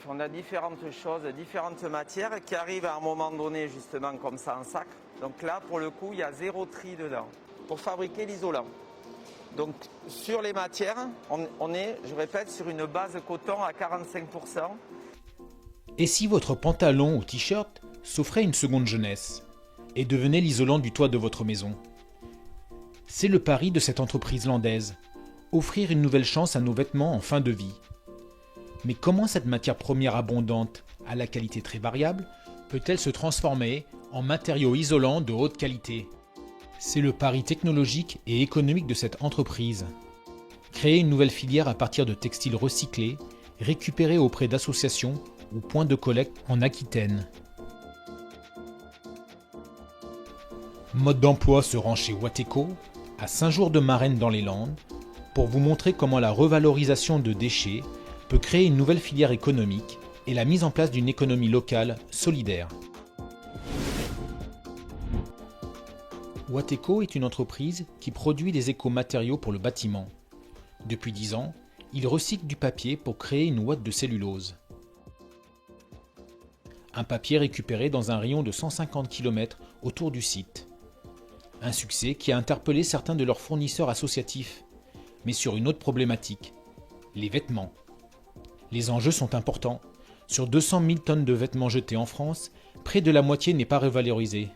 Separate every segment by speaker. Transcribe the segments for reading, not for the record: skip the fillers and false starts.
Speaker 1: On a différentes choses, différentes matières qui arrivent à un moment donné justement comme ça en sac. Donc là, pour le coup, il y a 0 tri dedans pour fabriquer l'isolant. Donc sur les matières, on est, je répète, sur une base coton à 45%.
Speaker 2: Et si votre pantalon ou t-shirt s'offrait une seconde jeunesse et devenait l'isolant du toit de votre maison? C'est le pari de cette entreprise landaise, offrir une nouvelle chance à nos vêtements en fin de vie. Mais comment cette matière première abondante, à la qualité très variable, peut-elle se transformer en matériaux isolants de haute qualité? C'est le pari technologique et économique de cette entreprise. Créer une nouvelle filière à partir de textiles recyclés, récupérés auprès d'associations ou points de collecte en Aquitaine. Mode d'emploi se rend chez Wateco, à Saint-Jour-de-Marennes dans les Landes, pour vous montrer comment la revalorisation de déchets peut créer une nouvelle filière économique et la mise en place d'une économie locale solidaire. Wateco est une entreprise qui produit des écomatériaux pour le bâtiment. Depuis 10 ans, il recycle du papier pour créer une ouate de cellulose. Un papier récupéré dans un rayon de 150 km autour du site. Un succès qui a interpellé certains de leurs fournisseurs associatifs, mais sur une autre problématique, les vêtements. Les enjeux sont importants. Sur 200 000 tonnes de vêtements jetés en France, près de la moitié n'est pas revalorisé.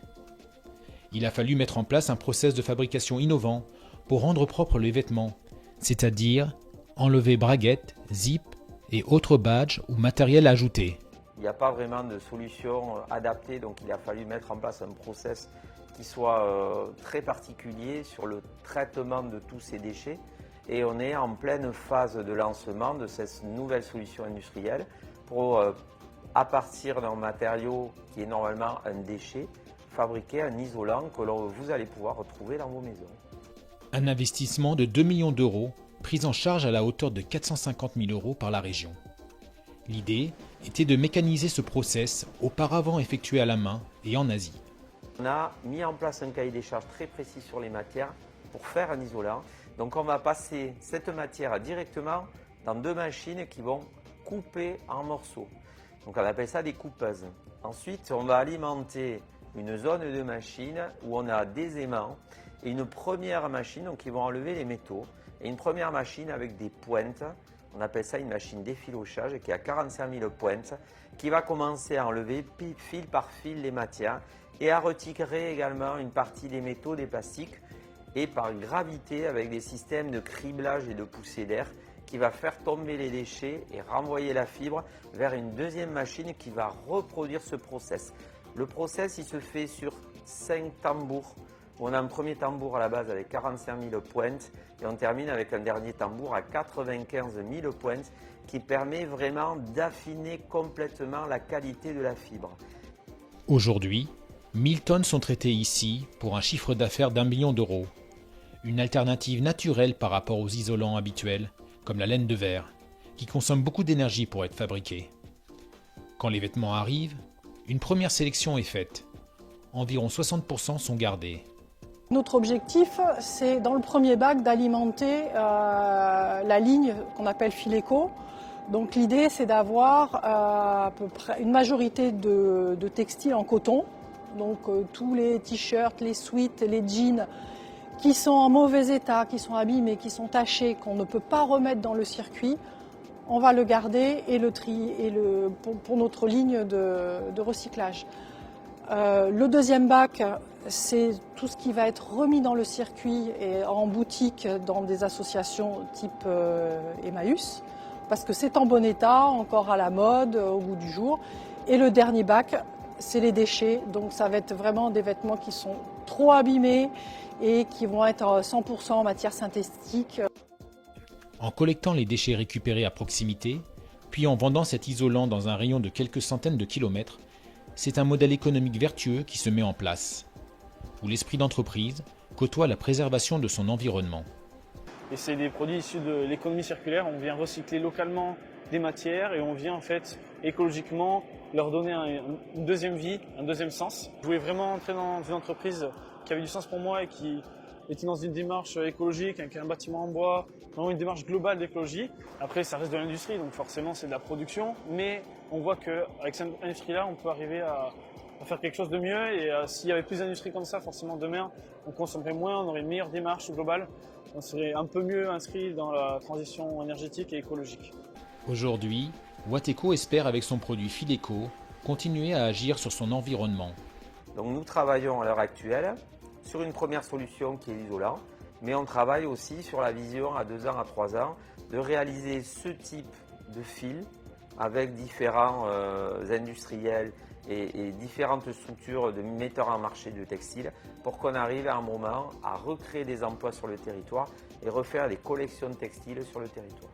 Speaker 2: Il a fallu mettre en place un process de fabrication innovant pour rendre propres les vêtements, c'est-à-dire enlever braguettes, zips et autres badges ou matériel ajouté.
Speaker 1: Il n'y a pas vraiment de solution adaptée, donc il a fallu mettre en place un process qui soit très particulier sur le traitement de tous ces déchets. Et on est en pleine phase de lancement de cette nouvelle solution industrielle pour, à partir d'un matériau qui est normalement un déchet, fabriquer un isolant que vous allez pouvoir retrouver dans vos maisons.
Speaker 2: Un investissement de 2 millions d'euros, pris en charge à la hauteur de 450 000 euros par la région. L'idée était de mécaniser ce process auparavant effectué à la main et en Asie.
Speaker 1: On a mis en place un cahier des charges très précis sur les matières pour faire un isolant. Donc on va passer cette matière directement dans 2 machines qui vont couper en morceaux. Donc on appelle ça des coupeuses. Ensuite, on va alimenter une zone de machine où on a des aimants et une première machine donc, qui vont enlever les métaux et une première machine avec des pointes. On appelle ça une machine d'effilochage qui a 45 000 pointes qui va commencer à enlever fil par fil les matières et à retirer également une partie des métaux, des plastiques et par gravité avec des systèmes de criblage et de poussée d'air qui va faire tomber les déchets et renvoyer la fibre vers une deuxième machine qui va reproduire ce process. Le process il se fait sur 5 tambours. On a un premier tambour à la base avec 45 000 pointes et on termine avec un dernier tambour à 95 000 pointes qui permet vraiment d'affiner complètement la qualité de la fibre.
Speaker 2: Aujourd'hui, 1000 tonnes sont traitées ici pour un chiffre d'affaires d'1 million d'euros. Une alternative naturelle par rapport aux isolants habituels, comme la laine de verre, qui consomme beaucoup d'énergie pour être fabriquée. Quand les vêtements arrivent, une première sélection est faite. Environ 60% sont gardés.
Speaker 3: Notre objectif, c'est dans le premier bac d'alimenter la ligne qu'on appelle Fileco. Donc l'idée, c'est d'avoir à peu près une majorité de textiles en coton. Donc tous les t-shirts, les sweats, les jeans qui sont en mauvais état, qui sont abîmés, qui sont tachés, qu'on ne peut pas remettre dans le circuit, on va le garder et le trier pour notre ligne de recyclage. Le deuxième bac, c'est tout ce qui va être remis dans le circuit et en boutique dans des associations type Emmaüs, parce que c'est en bon état, encore à la mode, au goût du jour. Et le dernier bac, c'est les déchets, donc ça va être vraiment des vêtements qui sont trop abîmés et qui vont être 100% en matière synthétique.
Speaker 2: En collectant les déchets récupérés à proximité, puis en vendant cet isolant dans un rayon de quelques centaines de kilomètres, c'est un modèle économique vertueux qui se met en place, où l'esprit d'entreprise côtoie la préservation de son environnement.
Speaker 4: Et c'est des produits issus de l'économie circulaire, on vient recycler localement des matières et on vient en fait écologiquement leur donner une deuxième vie, un deuxième sens. Je voulais vraiment entrer dans une entreprise qui avait du sens pour moi et qui était dans une démarche écologique avec un bâtiment en bois, vraiment une démarche globale d'écologie. Après, ça reste de l'industrie, donc forcément c'est de la production, mais on voit qu'avec cette industrie-là, on peut arriver à faire quelque chose de mieux. Et s'il y avait plus d'industrie comme ça, forcément demain, on consommerait moins, on aurait une meilleure démarche globale, on serait un peu mieux inscrit dans la transition énergétique et écologique.
Speaker 2: Aujourd'hui, Wateco espère avec son produit Fileco continuer à agir sur son environnement.
Speaker 1: Donc nous travaillons à l'heure actuelle sur une première solution qui est l'isolant, mais on travaille aussi sur la vision à 2 ans, à 3 ans, de réaliser ce type de fil avec différents industriels et différentes structures de metteurs en marché de textile pour qu'on arrive à un moment à recréer des emplois sur le territoire et refaire des collections de textiles sur le territoire.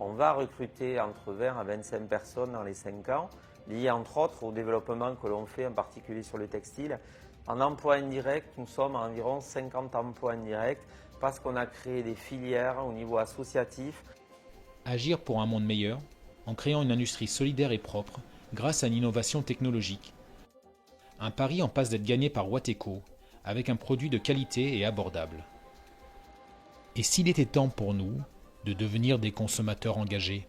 Speaker 1: On va recruter entre 20 à 25 personnes dans les 5 ans, liées entre autres au développement que l'on fait en particulier sur le textile. En emploi indirect, nous sommes à environ 50 emplois indirects parce qu'on a créé des filières au niveau associatif.
Speaker 2: Agir pour un monde meilleur en créant une industrie solidaire et propre grâce à une innovation technologique. Un pari en passe d'être gagné par Wateco avec un produit de qualité et abordable. Et s'il était temps pour nous de devenir des consommateurs engagés ?